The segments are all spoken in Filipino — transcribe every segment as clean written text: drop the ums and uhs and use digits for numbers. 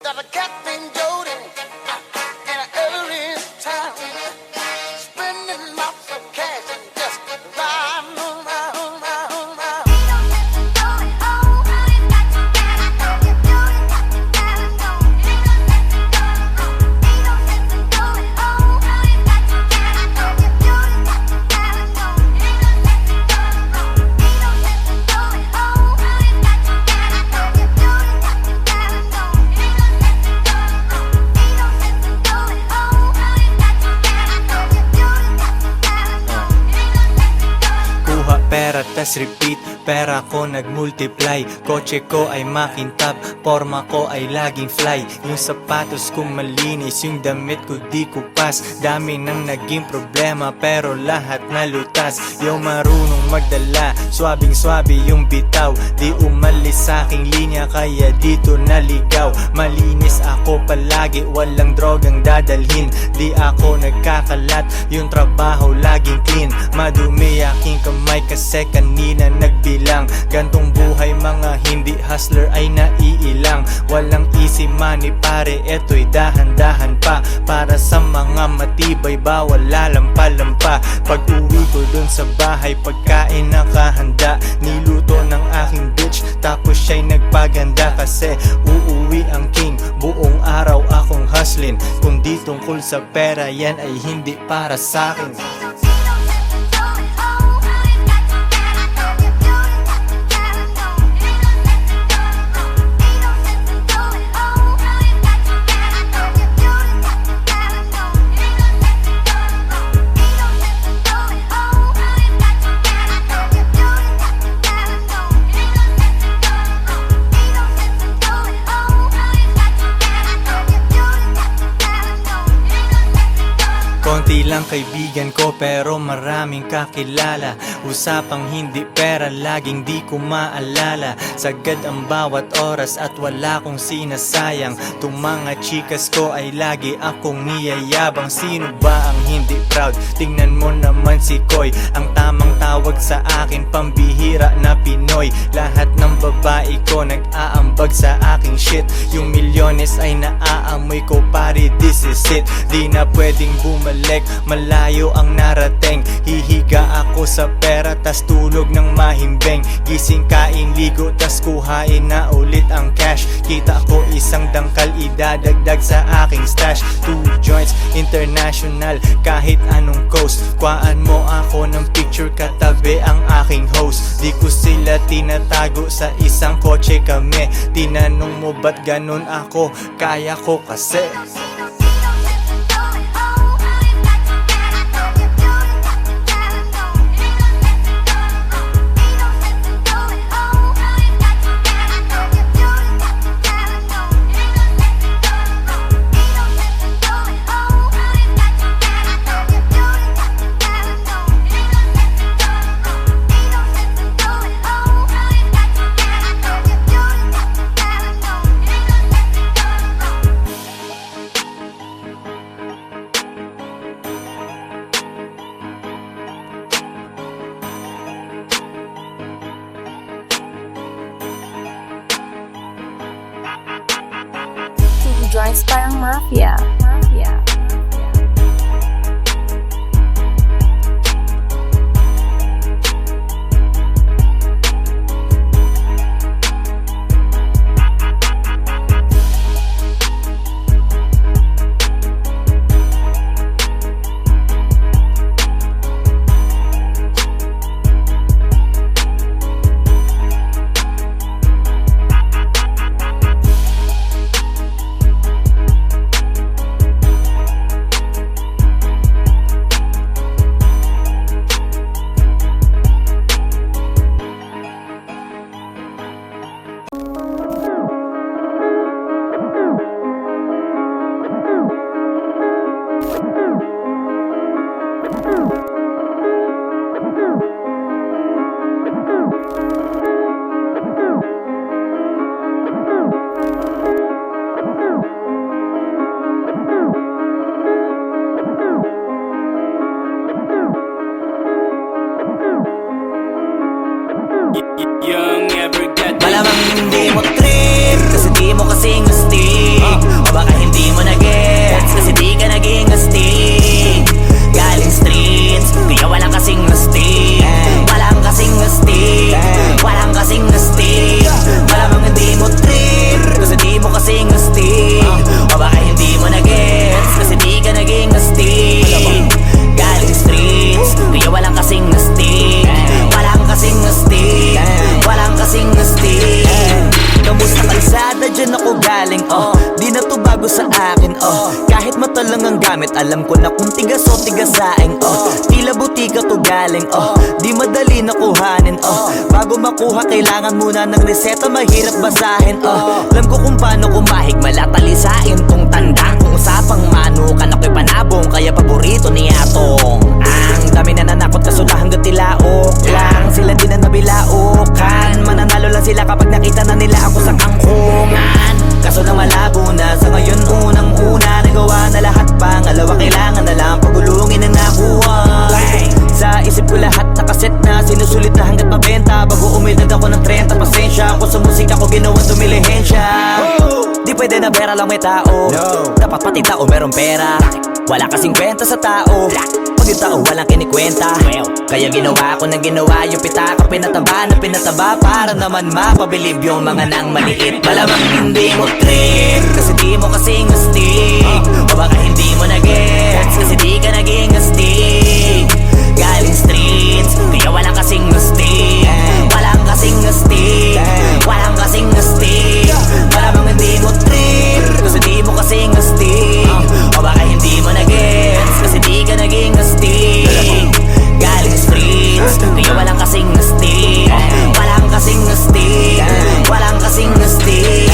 Got a cat named Jody in an early town, spending lots of cash and just riding around. Pera tas repeat, pera ko nagmultiply. Kotse ko ay makintab, forma ko ay laging fly. Yung sapatos ko malinis, yung damit ko di kupas. Dami nang naging problema pero lahat nalutas. Yung marunong magdala, swabing swabe yung bitaw. Di umalis sa aking linya kaya dito naligaw. Malinis ako palagi, walang drogang dadalhin. Di ako nagkakalat, yung trabaho laging clean. Madumi aking kamay kasi kanina nagbilang. Gantong buhay mga hindi hustler ay naiilang. Walang easy money pare, eto'y dahan-dahan pa. Para sa mga matibay bawal lalampa-lampa. Pag uwi ko dun sa bahay pagkain nakahanda. Niluto ng aking bitch tapos siya'y nagpaganda. Kasi uuwi ang king, buong araw akong hustling. Kung di tungkol sa pera yan ay hindi para sa'kin. Konti lang kaibigan ko pero maraming kakilala. Usapang hindi pera laging di ko maalala. Sagad ang bawat oras at wala kong sinasayang. Tung mga chikas ko ay lagi akong niyayabang. Sino ba ang hindi proud? Tingnan mo naman si Koy. Ang tamang tawag sa akin pambihira na Pinoy. Lahat ng babae ko nag-aambag sa aking shit. Yung milyones ay naaamoy ko pare, this is it. Di na pwedeng bumalik, malayo ang narating. Hihiga ako sa pera tas tulog ng mahimbing. Gising kain ligo tas kuhain na ulit ang cash. Kita ko isang dangkal idadagdag sa aking stash. 2 joints international kahit anong coast. Kuhaan mo ako ng picture katabi ang aking host. Di ko sila tinatago sa isang kotse kami. Tinanong mo ba't ganun ako? Kaya ko kasi. Joints parang mafia. Di na to bago sa akin, kahit mata lang ang gamit, alam ko na kung tigas o tigasaing, tila butika to galing, di madali na kuhanin, bago makuha kailangan muna ng reseta, mahirap basahin, alam ko kung paano kumahig, malatalisain tong tanda, kung usapang manukan ako'y panabong, kaya paborito ni Atong. Ang dami na nanakot kaso na hanggang tilaok lang, sila din na nabilaukan, mananalo lang sila kapag nakita na nila ako sa kangkungan. Kaso na malabo na, sa ngayon unang-una nagawa na lahat, pangalawa kailangan na lang pagulungin ang nakuha. Sa isip ko lahat nakaset na, sinusulit na hanggat mabenta, bago umildad ako ng 30, pasensya ako sa musika ko ginawang dumilihensya. Di pwede na pera lang may tao, dapat pati tao merong pera, wala kasing kwenta sa tao, pag yung tao walang kinikwenta. Kaya ginawa ko ng ginawa yung pitaka, pinataba na pinataba, para naman mapabilib yung mga nang maliit. Malamang hindi mo trip, kasi di mo kasing astig, o baka hindi mo na-gets, kasi di ka naging astig. Galing streets, kaya walang kasing astig, walang kasing astig, walang kasing astig. Malamang hindi mo trip, kasi di mo kasing astig, o baka hindi mo na-gets, kasi di ka naging astig. Galing streets, kaya walang kasing astig, walang kasing astig, walang kasing astig.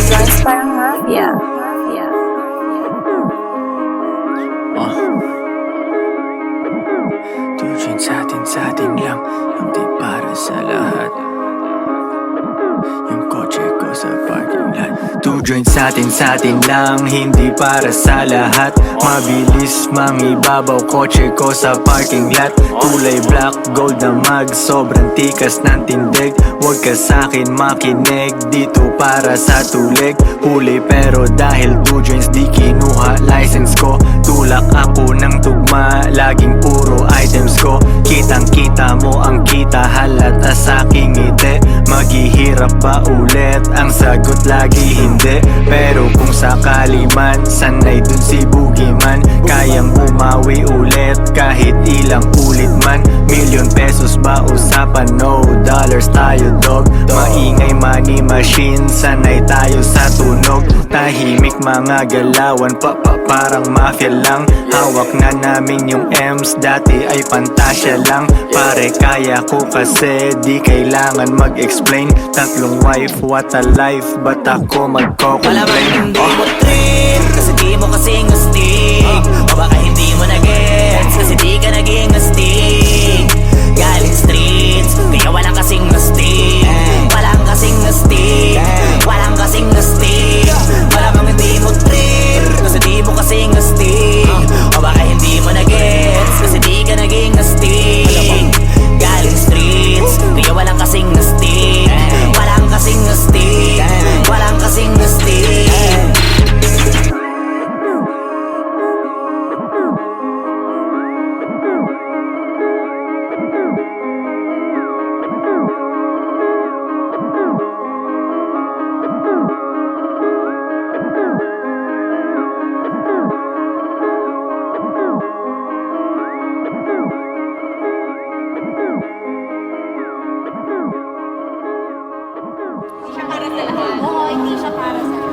Dance parang Mafia. Tujuan sa atin lang, hindi para sa lahat. Yung kotse ko sa parking lot. Two joints sa atin lang, hindi para sa lahat. Mabilis mangibabaw, kotse ko sa parking lot. Kulay black, gold na mag, sobrang tikas ng tindig. Huwag ka sa'kin makinig, dito para sa tulig. Huli pero dahil two joints di kinuha license ko. Tulak ako ng tugma, laging puro items ko. Kitang kita mo ang kita, halata sa'king ngiti. Maghihirap ba ulit? Ang sagot lagi hindi. Pero kung sakali man, sanay dun si Boogeyman. Kayang bumawi ulit kahit ilang ulit man. Million pesos ba usapan? No dollars tayo dog. Maingay money machine, sanay tayo sa tunog. Tahimik mga galawan, parang mafia lang. Hawak na namin yung M's, dati ay pantasya lang. Pare kaya ko kasi di kailangan mag-explain. Tatlong wife, what a life, ba't ako magko-complain? Malamang hindi mo trip, kasi di mo kasing astig, o baka hindi mo na-gets, kasi di ka naging astig. Galing streets, kaya walang kasing astig, walang kasing astig, walang kasing astig. Malamang hindi mo trip, kasi di mo kasing astig, o baka hindi mo na-gets, kasi di ka naging astig. Galing streets, kaya walang kasing astig, walang kasing astig, walang kasing astig. Oo, hindi siya para sa lahat.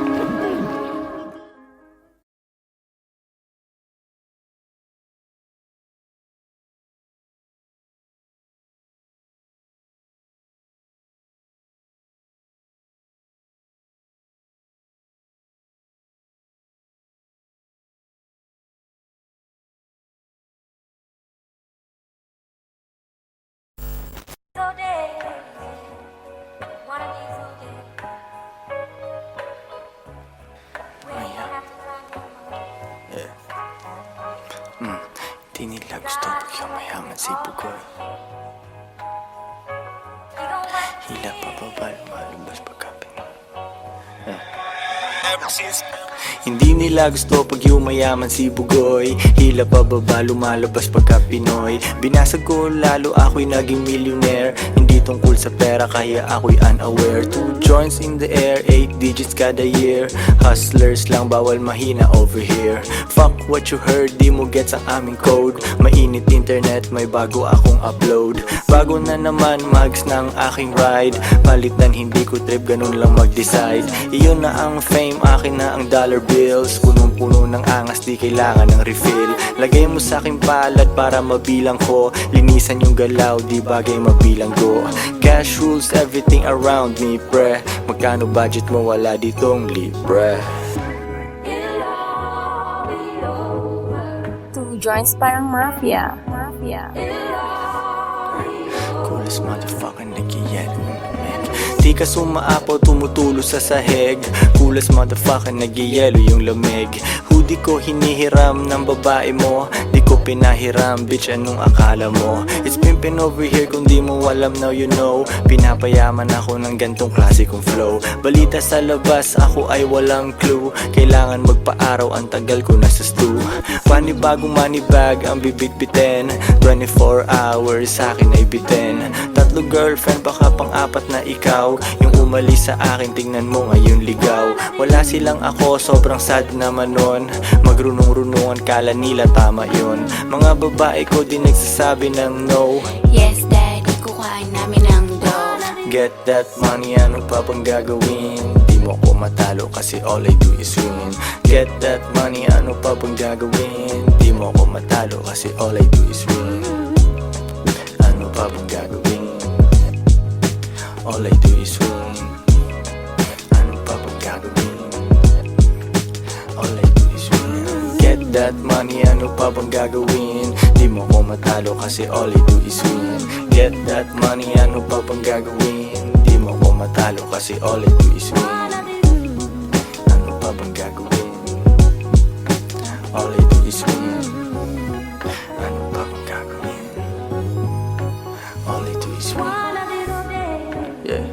Di nila gusto bigyan mayaman si Bugoy. Hila pa ba lumalabas pagkapin? Hindi nila gusto pag yumayaman si Bugoy. Hila pababa, lumalabas pagka Pinoy. Binasag ko lalo, ako'y naging millionaire. Hindi tungkol sa pera, kaya ako'y unaware. 2 joints in the air, 8 digits kada year. Hustlers lang, bawal mahina over here. Fuck what you heard, di mo gets ang aming code. Mainit internet, may bago akong upload. Bago na naman, mags ng aking ride. Palitan, hindi ko trip, ganun lang mag-decide. Iyon na ang fame, akin na ang dollar bills. Punong-puno ng angas, di kailangan ng refill. Lagay mo sa aking palad para mabilang ko. Linisan yung galaw, di bagay mabilang go. Cash rules everything around me, pre. Magkano budget mo, wala ditong libre. 2 joints parang mafia. Coolest motherfucker nag-yellow. Di ka sumaapaw, tumutulo sa sahig. Coolest motherfucker, nag-yellow yung lamig. Hoodie ko hinihiram ng babae mo. Di ko pinahiram, bitch, anong akala mo? It's pimpin' over here, kung di mo alam, now you know. Pinapayaman ako ng gantong klase kong flow. Balita sa labas, ako ay walang clue. Kailangan magpa-araw, ang tagal ko nasa stew. Panibagong money bag ang bibitbitin. 24 hours sa akin ay bitin. 3 girlfriend, baka pang-4 na ikaw. Yung umalis sa akin, tingnan mo ngayon ligaw. Wala silang ako, sobrang sad naman nun. Magrunong-runungan, kala nila tama yun. Mga babae ko di nagsasabi ng no. Yes, daddy, kukain namin ang dough. Get that money, ano pa bang gagawin? Di mo ko matalo kasi all I do is win. Get that money, ano pa bang gagawin? Di mo ko matalo kasi all I do is win. Ano pa bang gagawin? All I do is win. Ano pa bang gagawin? All I do is win. Get that money, ano pa bang gagawin? Di mo ko matalo kasi all I do is win. Get that money, ano pa bang gagawin? Di mo ko matalo kasi all I do is win. Ano pa bang gagawin? All I do is win. Ano pa bang gagawin? All I do is win. Yeah.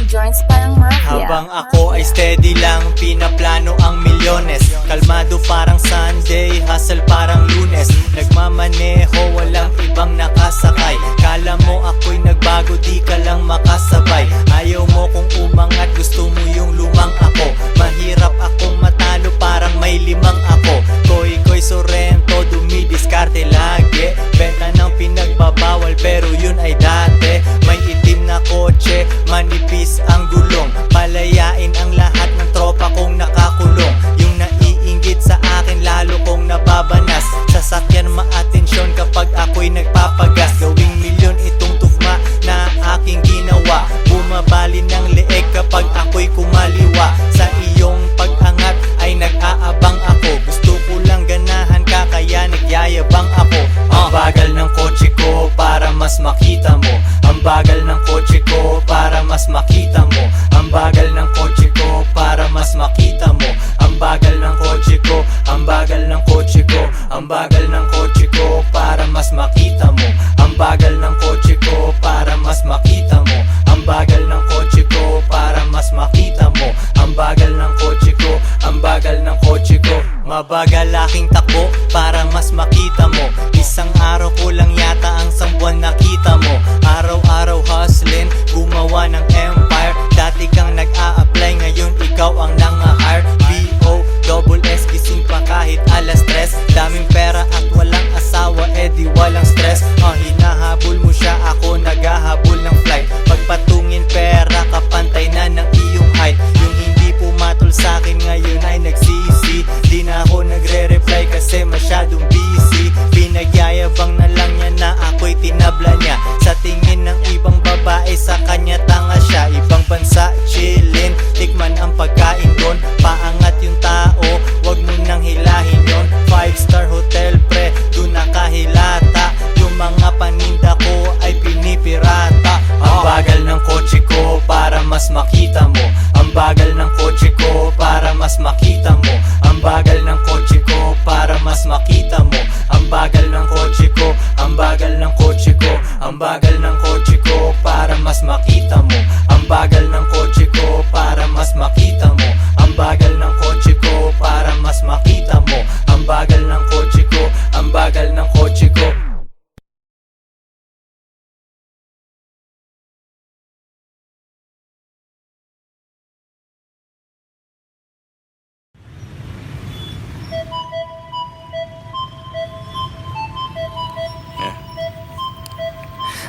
Joints parang mafia. Habang ako ay steady lang, pinaplano ang milyones. Kalmado parang Sunday, hustle parang Lunes. Nagmamaneho, walang ibang nakasakay. Kala mo ako'y nagbago, di ka lang makasabay. Ayaw mo kung umangat, gusto mo yung lumang ako. Mahirap akong matalo, parang may 5 ako. Koy Sorrento, dumidiskarte lagi. Benta ng pinagbabawal, pero yun ay dati. May itim na kotse, manipis ang gulong. Palayain ang lahat ng tropa kong nakakulong. Yung naiinggit sa akin, lalo kong nababanas. Sasakyan maatensyon kapag ako'y nagpapagas. Gawing milyon itong tugma na aking ginawa. Bumabali ng leeg kapag ako'y kumaliwa. Sa iyong pag-angat ay nag-aabang ako. Gusto ko lang ganahan ka, kaya nagyayabang ako. Ang bagal ng kotse ko para mas makita mo. Ang bagal ng kotse ko para mas makita mo. Ang bagal ng kotse ko para mas makita mo. Ang bagal ng kotse ko, ang bagal ng kotse ko. Ang bagal ng kotse ko para mas makita mo. Ang bagal ng kotse ko para mas makita mo. Ang bagal ng kotse ko para mas makita mo. Ang bagal ng kotse ko, ang bagal ng kotse ko. Mabagal aking takbo para mas makita mo. Isang araw ko lang yata ang 1 buwan nakita mo. Araw-araw hustling, gumawa ng empire. Dati kang nag-a-apply, ngayon ikaw ang nang-hire. B.O.S.S. gising pa kahit 3:00. Daming pera at walang asawa, di walang stress. Hinahabol mo siya, ako naghahabol ng flight. Pagpatungin pera, kapantay na ng iyong height. Yung hindi pumatol sa akin ngayon ay nagsisi. Di na ako nagre-reply kasi masyadong busy. Pinagyayabang na lang niya na ako'y tinabla niya. Sa tingin ng ibang babae, sa mas makita mo. Ang bagal ng kotse ko para mas makita mo. Ang bagal ng kotse ko para mas makita mo. Ang bagal ng kotse ko, ang bagal ng kotse ko, ang bagal ng kotse ko para mas makita mo. Ang bagal ng kotse ko para mas makita mo. Ang bagal ng kotse ko para mas makita mo. Ang bagal ng kotse ko, ang bagal ng kotse ko.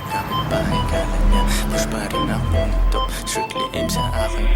Kapitbahay kala niya, push pa rin ako nito. Strictly aim sa aking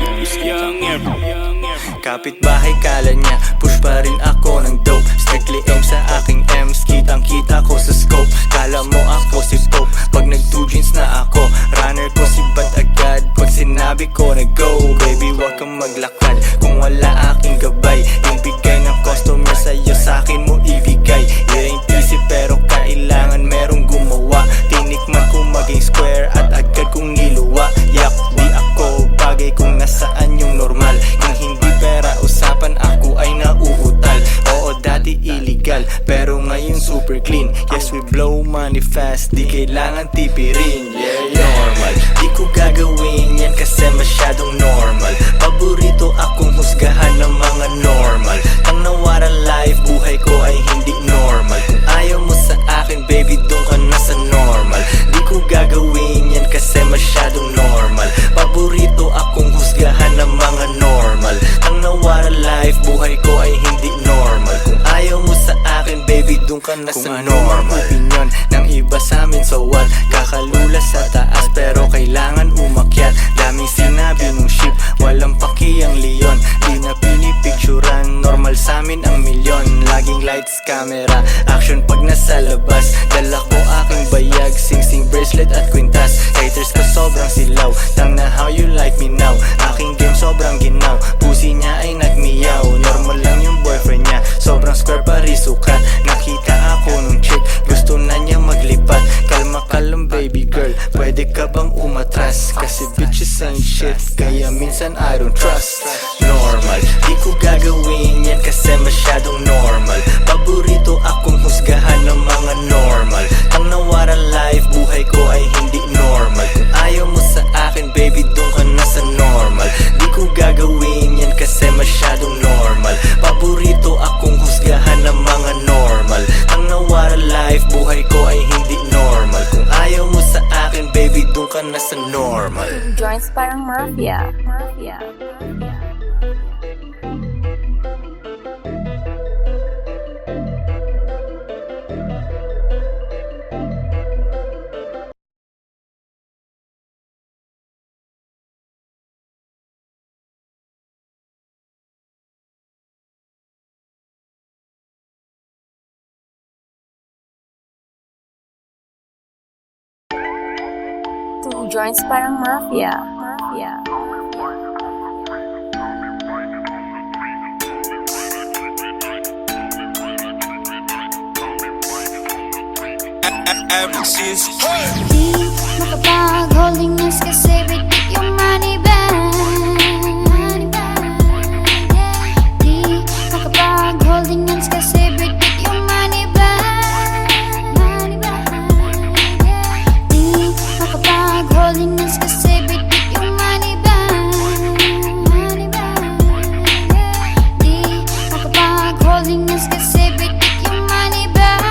Kapitbahay kala niya, push pa rin ako ng dope. Strictly aim sa aking M's, kitang kita ko sa scope. Kala mo ako si Pope, pag nag-2 jeans na ako. Runner ko si Bat agad, pag sinabi ko na go. Baby wag kang maglakad, kung wala aking gabay. Yung bigay ng customer sa'yo, sa'kin mo ibigay. It ain't easy pero kailangan merong gumawa. Tinikman ko maging square at agad kong niluwa. Yak, di ako bagay kung nasaan yung normal. Kung hindi pera usapan, ako ay nauutal. Oo, dati illegal, pero ngayon super clean. Yes, we blow money fast, di kailangan tipirin. Yeah, normal, di ko gagawin yan kasi masyadong normal. Paborito akong husgahan ng mga normal. Ang nawaran life, buhay ko ay hindi normal. Kung ayaw mo sa akin, baby, doon ka na sa normal. Di ko gagawin yan kasi masyadong normal. Paborito akong husgahan ng mga normal. Ang nawaran life, buhay ko ay hindi normal. Kung ayaw mo sa akin, baby, doon ka na sa normal. Kung opinion ng iba sa amin, so what? Kakalula sa taas pero kailangan umakyat. Daming sinabi nung ship, walang paki ang leon. Di na pinipicturan, normal sa amin ang milyon. Laging lights, camera, action pag nasa labas. Dala ko aking bayag, sing-sing bracelet at kwintas. Haters ko sobrang silaw, tang na how you like me now. Aking game sobrang ginaw, pusi niya ay nagmiyaw. Normal lang yung boyfriend niya, sobrang square parisukat. Nakita ako nung chick, gusto na niya maglipat. Kalma ka lang baby girl, pwede ka bang umatras? Kasi bitches ain't shit, kaya minsan I don't trust. Normal, di ko gagawin yan kasi masyadong normal. Paborito akong husgahan ng mga normal. Ang nawaran life, buhay ko ay hindi normal. Kung ayaw mo sa akin, baby, doon ka na sa normal. Di ko gagawin yan kasi masyadong normal. Paborito akong husgahan ng mga normal. Ang nawaran life, buhay ko ay hindi normal. Kung ayaw mo sa akin, baby, doon ka na sa normal. Joints parang mafia. Mafia. Two joints parang mafia. Mafia. Di makapag-holding hands kasi bitik yung money bag. Di makapag-holding hands kasi bitik yung money bag. Di makapag-holding hands kasi bitik yung money bag. Di makapag-holding hands kasi bitik yung money bag.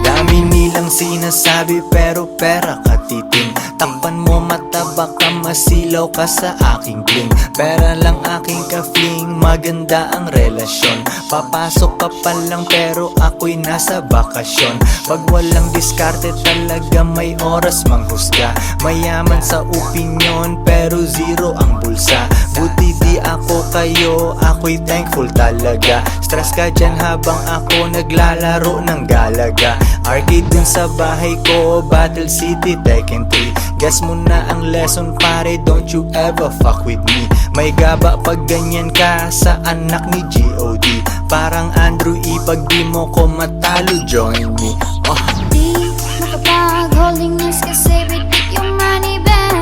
Dami nilang sinasabi pero pera katiting. Takpan mo mata baka masilaw ka sa aking bling. Pera lang aking ka-fling, maganda ang relasyon. Papasok ka pa lang pero ako'y nasa bakasyon. Pag walang diskarte talaga may oras manghusga. Mayaman sa opinyon pero zero ang bulsa. Buti di ako kayo, ako'y thankful talaga. Stress ka dyan habang ako naglalaro ng galaga. Arcade dun sa bahay ko, Battle City, Tekken 3. Guess mo na ang lesson pare, don't you ever fuck with me. May gaba pag ganyan ka sa anak ni G.O.D. Parang Andrew E, pag di mo ko matalo, join me. Di makapag-holding hands kasi bitik yung money bag.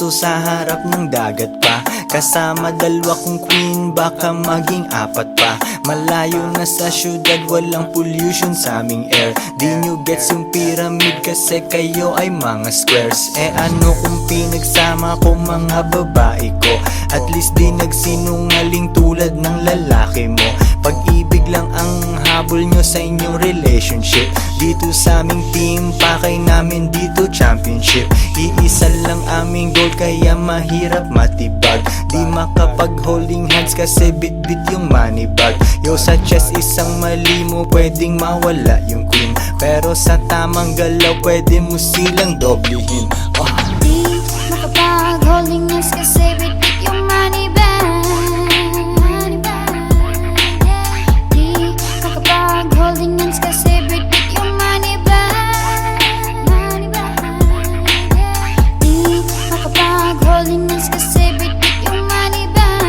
aso sa harap ng dagat pa. Kasama dalawa kong queen, baka maging apat pa. Malayo na sa syudad, walang pollution sa aming air. Di nyo gets yung pyramid kasi kayo ay mga squares. Eh ano kung pinagsama ko mga babae ko? At least di nagsinungaling tulad ng lalaki mo. Pag-ibig lang ang habol nyo sa inyong relationship. Dito sa aming team, pakay namin dito championship. Iisa lang aming goal kaya mahirap matibag. Di makapag holding hands kasi bit-bit yung money bag. Yo sa chest isang mali mo pwedeng mawala yung queen. Pero sa tamang galaw pwede mo silang doblehin. Di makapag-holding hands kasi bit-bit yung money bag. Di makapag-holding hands kasi bit-bit yung money bag. Di makapag-holding hands kasi bit-bit yung money bag.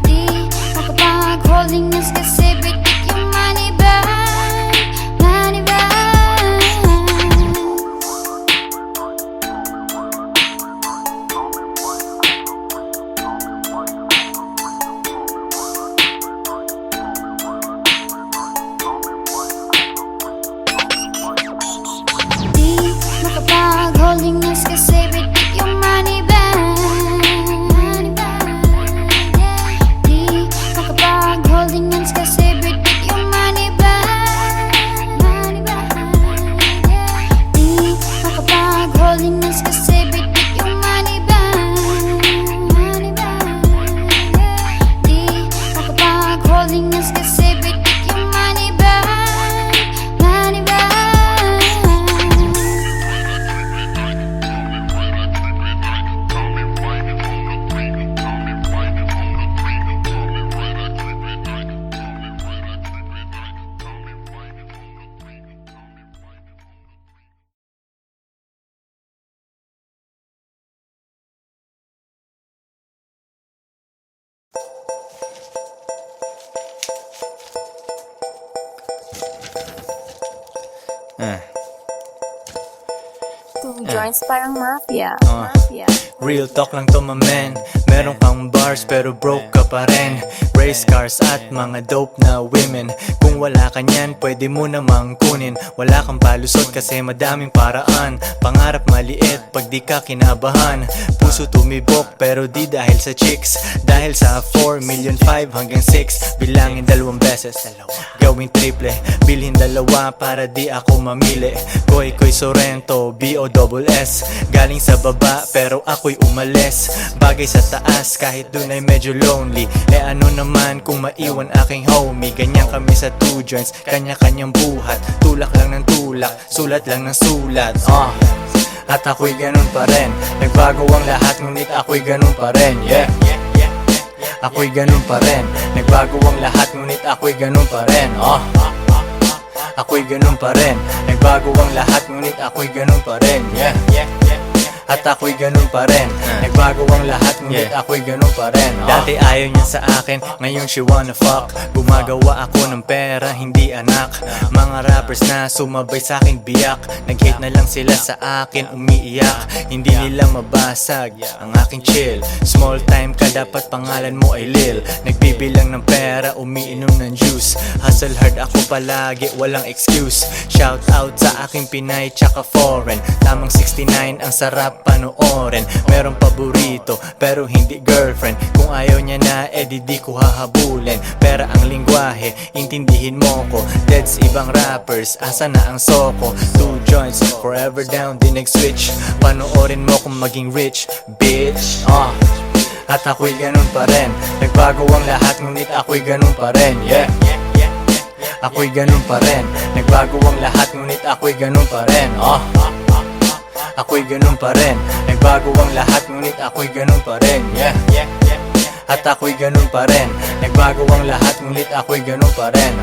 Di makapag-holding hands kasi bit-bit yung money bag. Money bag. Di makapag-holding hands kasi bit-bit yung money bag. Di makapag-holding hands kasi bit-bit yung money bag. Di makapag-holding hands kasi bit-bit yung money bag. Di makapag-holding hands kasi bit-bit yung money bag. Money bag. Two joints parang mafia. Ah. Mafia. Real talk lang to my man. Meron kang bars pero broke ka pa rin. Race cars at mga dope na women. Kung wala ka niyan, pwede mo namang kunin. Wala kang palusot kasi madaming paraan. Pangarap maliit pag di ka kinabahan. Puso tumibok pero di dahil sa chicks. Dahil sa 4 million 5 hanggang 6. Bilangin 2 beses, gawing triple. Bilhin 2 para di ako mamili. Koy Sorrento, B-O-S-S. Galing sa baba pero ako'y umalis. Bagay sa taas kahit dun ay medyo lonely. Eh ano naman kung maiwan aking homie. Ganyan kami sa two joints, kanya-kanyang buhat. Tulak lang ng tulak, sulat lang ng sulat. At ako'y ganun pa rin. Nagbago ang lahat ngunit ako'y ganun pa rin. Yeah, ako'y ganun pa rin. Nagbago ang lahat ngunit ako'y ganun pa rin. Ako'y ganun pa rin. Nagbago ang lahat ngunit ako'y ganun pa rin. Yeah, at ako'y ganun pa rin. Nagbago ang lahat ngunit ako'y ganun pa rin. Dati ayaw niya sa akin, ngayon she wanna fuck. Gumagawa ako ng pera, hindi anak. Mga rappers na sumabay sa akin biyak. Nag-hate na lang sila sa akin, umiiyak. Hindi nila mabasag ang aking chill. Small time ka, dapat pangalan mo ay Lil. Nagbibilang ng pera, umiinom ng juice. Hustle hard ako palagi, walang excuse. Shout out sa aking Pinay tsaka foreign. Tamang 69 ang sarap panoorin. Meron paborito pero hindi girlfriend. Kung ayaw niya na di ko hahabulin. Pera ang lingwahe, intindihin mo ko. Deads ibang rappers, asa na ang soko. Two joints, forever down, di nag-switch. Panoorin mo kung maging rich, bitch. At ako'y ganun pa rin. Nagbago ang lahat ngunit ako'y ganun pa rin. Yeah, ako'y ganun pa rin. Nagbago ang lahat ngunit ako'y ganun pa rin. Ako'y ganun pa rin. Nagbago ang lahat ngunit ako'y ganun pa rin. Yeah, at ako'y ganun pa rin. Nagbago ang lahat ngunit ako'y ganun pa rin.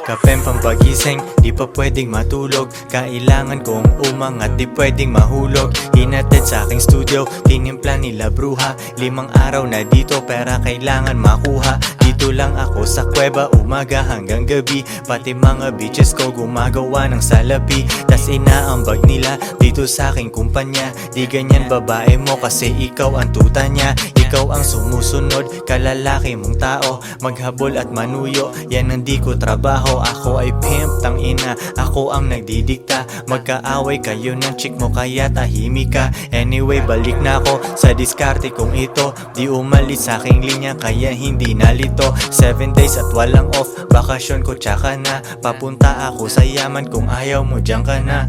Kapeng pampagising, di pa pwedeng matulog. Kailangan kong umangat, di pwedeng mahulog. Hinatid sa aking studio, tinimpla nila bruha. 5 araw na dito, pera kailangan makuha. Dito lang ako sa kuweba, umaga hanggang gabi. Pati mga bitches ko gumagawa ng salapi. Tas inaambag nila dito sa aking kumpanya. Di ganyan babae mo kasi ikaw ang tuta niya. Ikaw ang sumusunod, kalalaki mong tao. Maghabol at manuyo, yan ang di ko trabaho. Ako ay pimp, tangina, ako ang nagdidikta. Magkaaway kayo ng chick mo kaya tahimik ka. Anyway, balik na ako sa diskarte kong ito. Di umalis sa aking linya kaya hindi nalito. 7 days at walang off, bakasyon ko tsaka na. Papunta ako sa yaman kung ayaw mo diyan ka na.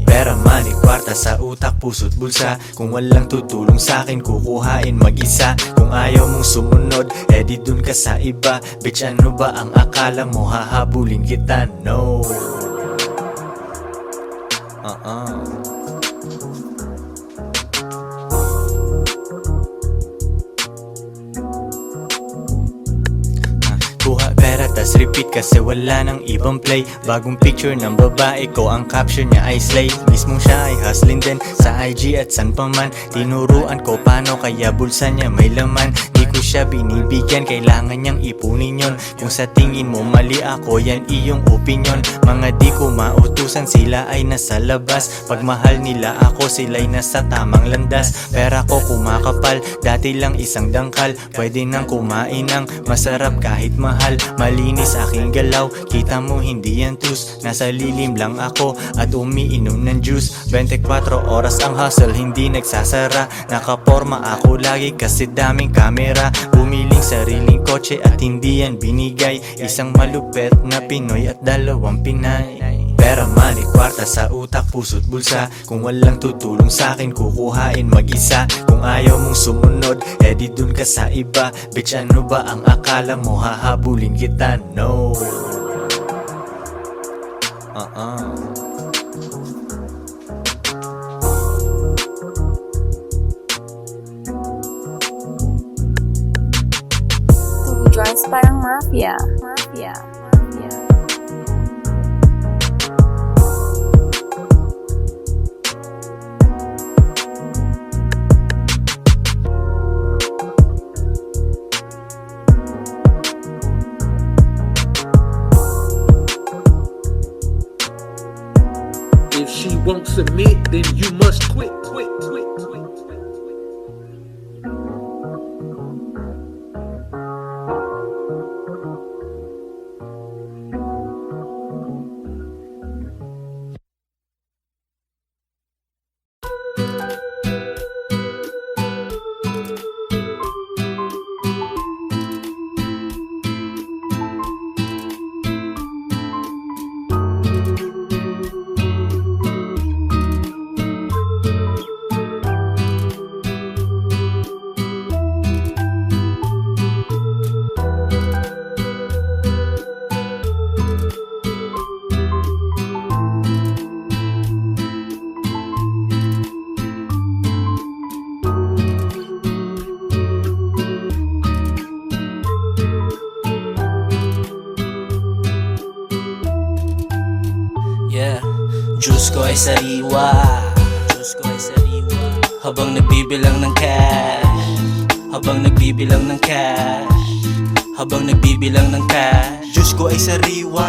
Pera, money, kwarta sa utak, puso't bulsa. Kung walang tutulong sa akin, kukuhain mag-isa. Kung ayaw mong sumunod, di dun ka sa iba. Bitch, ano ba ang akala mo? Hahabulin kita, no. Kuha pera tas repeat kasi wala nang ibang play. Bagong picture ng babae ko, ang caption niya ay slay. Mismong siya ay hustling din sa IG at san pa man. Tinuruan ko paano kaya bulsa niya may laman. Di ko siya binibigyan, kailangan niyang ipunin yon. Kung sa tingin mo mali ako, yan iyong opinion. Mga di ko mautusan, sila ay nasa labas. Pag mahal nila ako, sila'y nasa tamang landas. Pera ko kumakapal, dati lang isang dangkal. Pwede nang kumain ng masarap kahit mahal. Malinis aking galaw, kita mo hindi yan tus. Nasa lilim lang ako at umiinom ng juice. 24 oras ang hustle, hindi nagsasara. Nakaporma ako lagi kasi daming kamera. Bumiling sariling kotse at hindi yan binigay. Isang malupet na Pinoy at 2 Pinay. Pera, money, kwarta sa utak, puso't bulsa. Kung walang tutulong sa akin, kukuhain mag-isa. Kung ayaw mong sumunod, di dun ka sa iba. Bitch, ano ba ang akala mo? Hahabulin kita, no. Two joints parang mafia. If she won't submit, then you must quit. Diyos ko ay sariwa, habang nagbibilang ng cash, habang nagbibilang ng cash, habang nagbibilang ng cash. Diyos ko ay sariwa,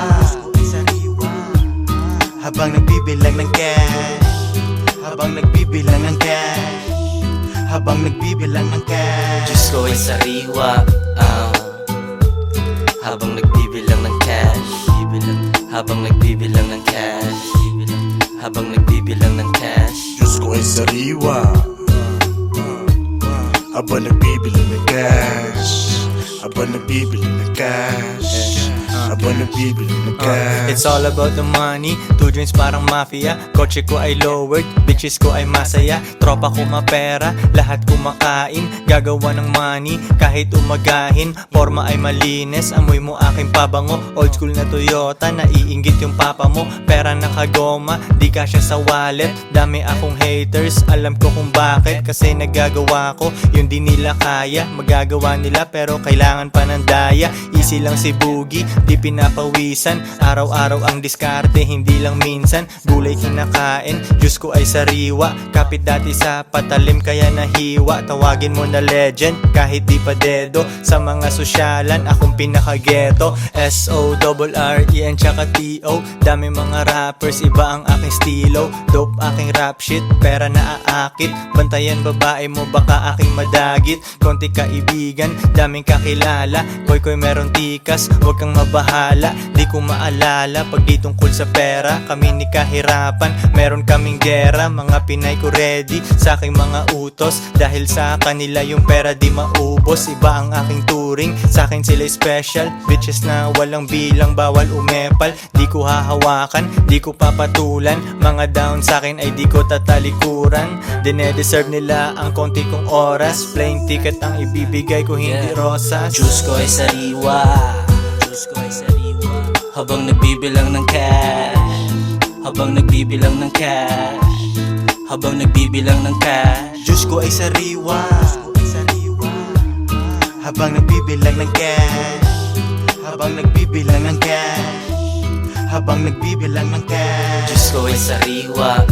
habang nagbibilang ng cash, habang nagbibilang ng cash, habang nagbibilang ng cash. Diyos ko ay sariwa, habang nagbibilang ng cash, habang nagbibilang ng cash, habang nagbibilang ng cash. Diyos ko ay sariwa, habang nagbibilang ng cash, habang nagbibilang ng cash, habang nagbibilang ng cash. It's all about the money, 2 joints parang mafia. Kotse ko ay lowered, bitches ko ay masaya. Tropa ko mapera, lahat kumakain. Gagawa ng money, kahit umagahin. Forma ay malinis, amoy mo aking pabango. Old school na Toyota, naiinggit yung papa mo. Pera nakagoma, di kasya sa wallet. Dami akong haters, alam ko kung bakit. Kasi nagagawa ko, yung di nila kaya. Magagawa nila pero kailangan pa ng daya. Easy lang si Boogie, di pinapawisan. Araw-araw ang diskarte, hindi lang minsan. Gulay kinakain, Diyos ko ay sariwa. Kapit dati sa patalim kaya nahiwa. Tawagin mo na legend, kahit di pa dedo. Sa mga sosyalan, akong pinaka-ghetto. S-O-R-R-E-N tsaka T-O. Dami mga rappers, iba ang aking stilo. Dope aking rap shit, pera na aakit. Bantayan babae mo, baka aking madagit. Konti kaibigan, daming kakilala. Koy meron tikas, huwag kang mabahala. Di ko maalala, pag di tungkol sa pera. Kami ni kahirapan, meron kaming gera. Mga Pinay ko ready, sa aking mga utos. Dahil sa kanila yung pera di maubos. Iba ang aking turing, sa akin sila special. Bitches na walang bilang, bawal umepal. Di ko hahawakan, di ko papatulan. Mga down sa akin ay di ko tatalikuran. Dine-deserve nila ang konti kong oras. Plain ticket ang ibibigay ko, hindi rosas. Diyos ko ay sariwa, Diyos ko ay sariwa. Habang nagbibilang ng cash, habang nagbibilang ng cash, habang nagbibilang ng cash. Diyos ko ay sariwa, habang nagbibilang ng cash, habang nagbibilang ng cash, habang nagbibilang ng cash. Diyos ko ay sariwa,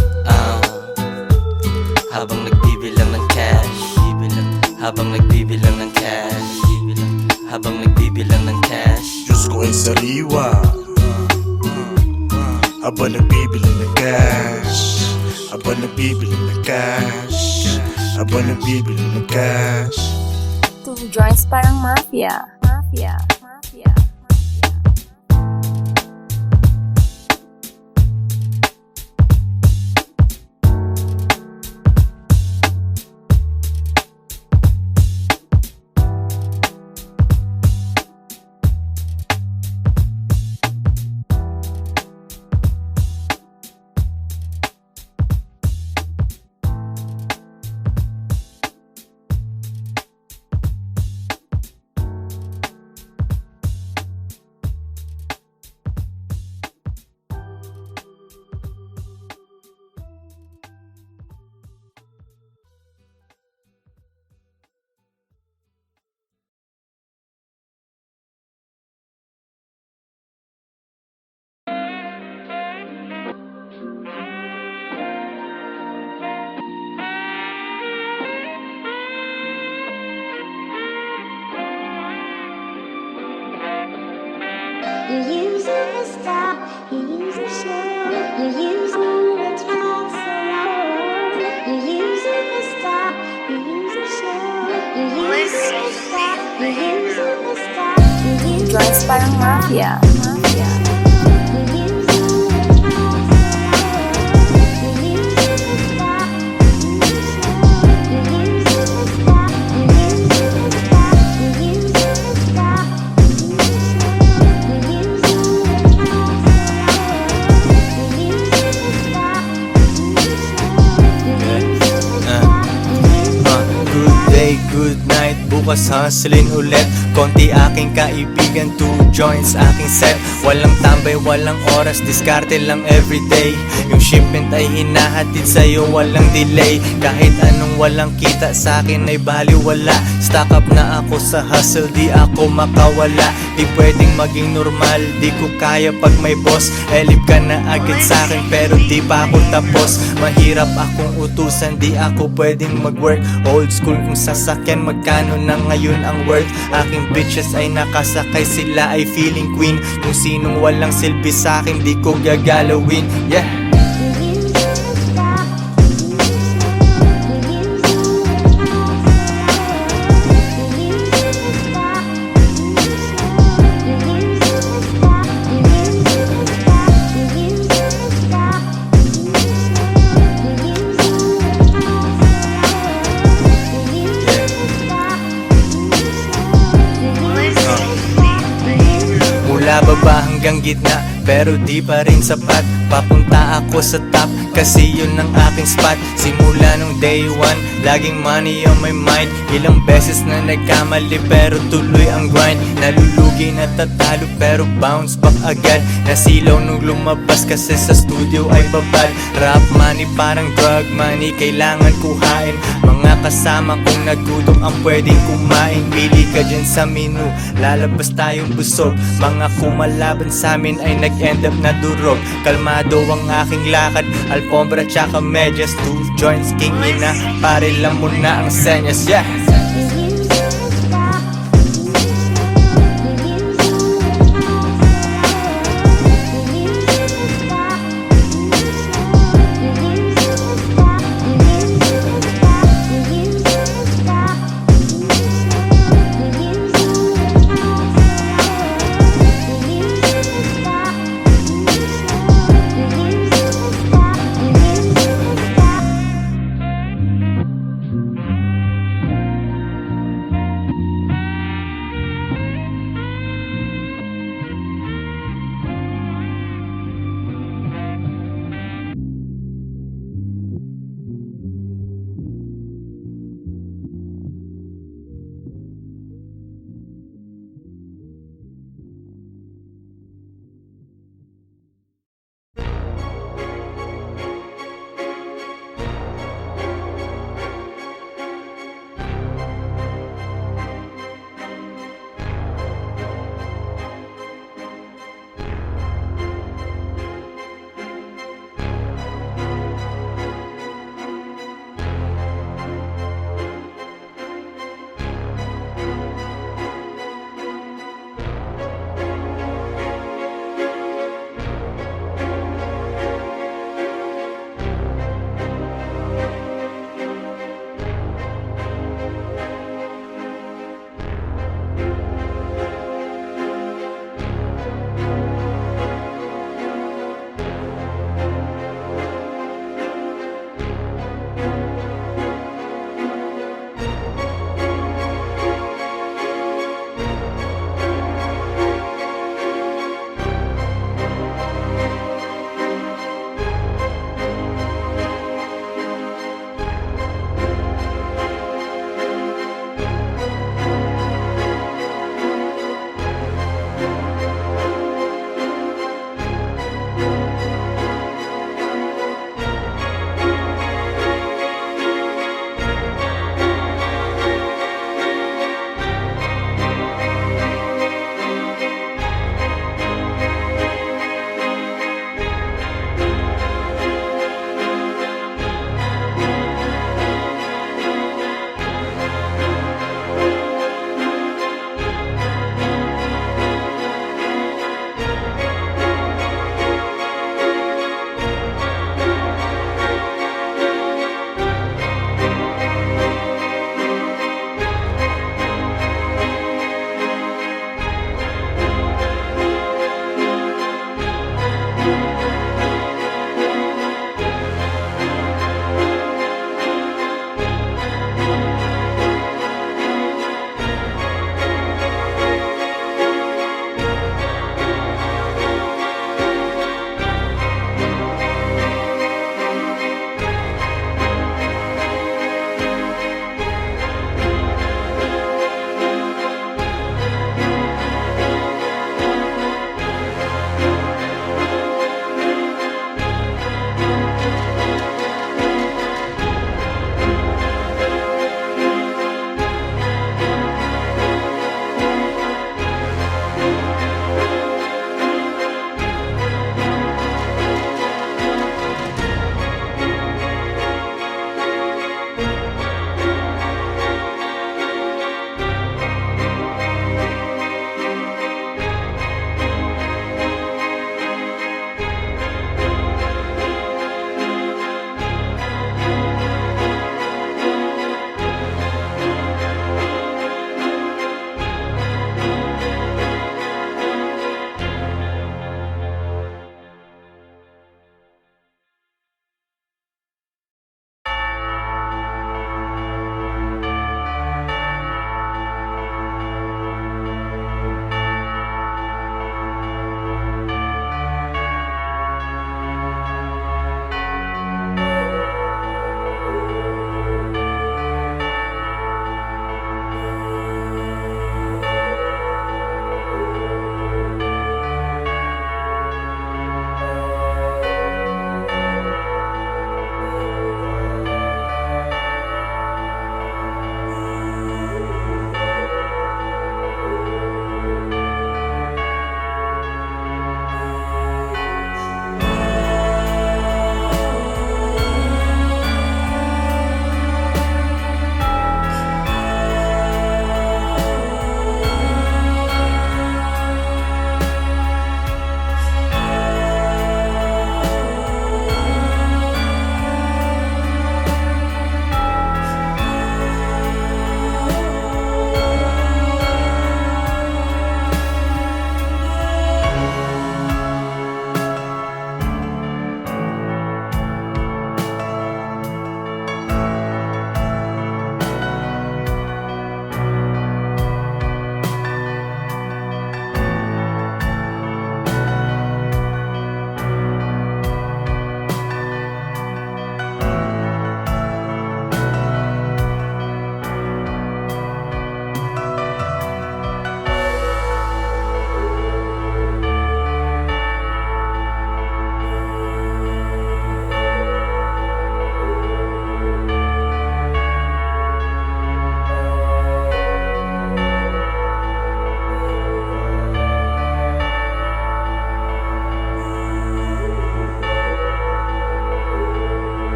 habang nagbibilang ng cash, habang nagbibilang ng cash, habang nagbibilang ng cash. Diyos ko ay sariwa, habang nagbibili ng cash, habang nagbibili ng cash, habang nagbibili ng cash. 2 joints parang mafia. Mafia. Mafia. You use it to stop, you use it to show, you use it to talk so long. You use it to stop, you use it to show, you use it to stop, you use it to stop, you use it Joints parang mafia. Mafia. Good night, bukas hustling ulit. Konti aking kaibigan, 2 joints aking set. Walang tambay, walang oras, diskarte lang everyday. Yung shipment ay hinahatid sa'yo, walang delay. Kahit anong walang kita sa akin ay baliwala. Stock up na ako sa hustle, di ako makawala. Di pwedeng maging normal, di ko kaya pag may boss. Elip ka na agad sa akin pero di pa ako tapos. Mahirap akong utusan, di ako pwedeng mag-work. Old school kung sasakyan, magkano na ngayon ang worth. Aking bitches ay nakasakay, sila ay feeling queen. Kung sinong walang silbi sa akin, di ko gagalawin. Yeah. Mula baba hanggang gitna, pero di pa rin sapat. Papunta ako sa top, kasi yun ang aking spot. Simula nung day 1, laging money on my mind. Ilang beses na nagkamali, pero tuloy ang grind. Nalulugi na tatalo, pero bounce back agad. Nasilaw nung lumabas, kasi sa studio ay babad. Rap money parang drug money, kailangan kuhain. Mga kasama kong nagutom ang pwedeng kumain. Pili ka dyan sa menu, lalabas tayong busog. Mga kumalaban sa amin ay nag-end up na durog. Kalmado ang aking lakad, alpombra tsaka medyas. 2 joints, king ina, pare lang muna ang senyas. Yeah!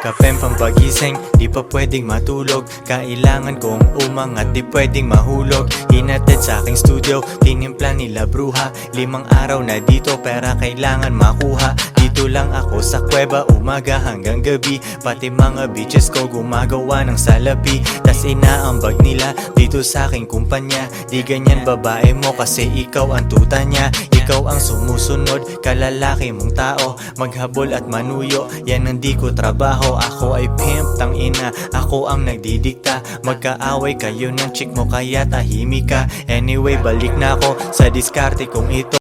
Kapeng pampagising, di pa pwedeng matulog. Kailangan kong umangat, di pwedeng mahulog. Hinatid sa aking studio, tinimpla nila bruha. 5 araw na dito, pera kailangan makuha. Dito lang ako sa kuweba, umaga hanggang gabi. Pati mga bitches ko gumagawa ng salapi. Tas inaambag nila dito sa aking kumpanya. Di ganyan babae mo kasi ikaw ang tuta niya. Ikaw ang sumusunod, kalalaki mong tao. Maghabol at manuyo, yan ang di ko trabaho. Ako ay pimp, tang ina, ako ang nagdidikta. Magkaaway kayo ng chick mo kaya tahimik ka. Anyway, balik na ako sa diskarte kong ito.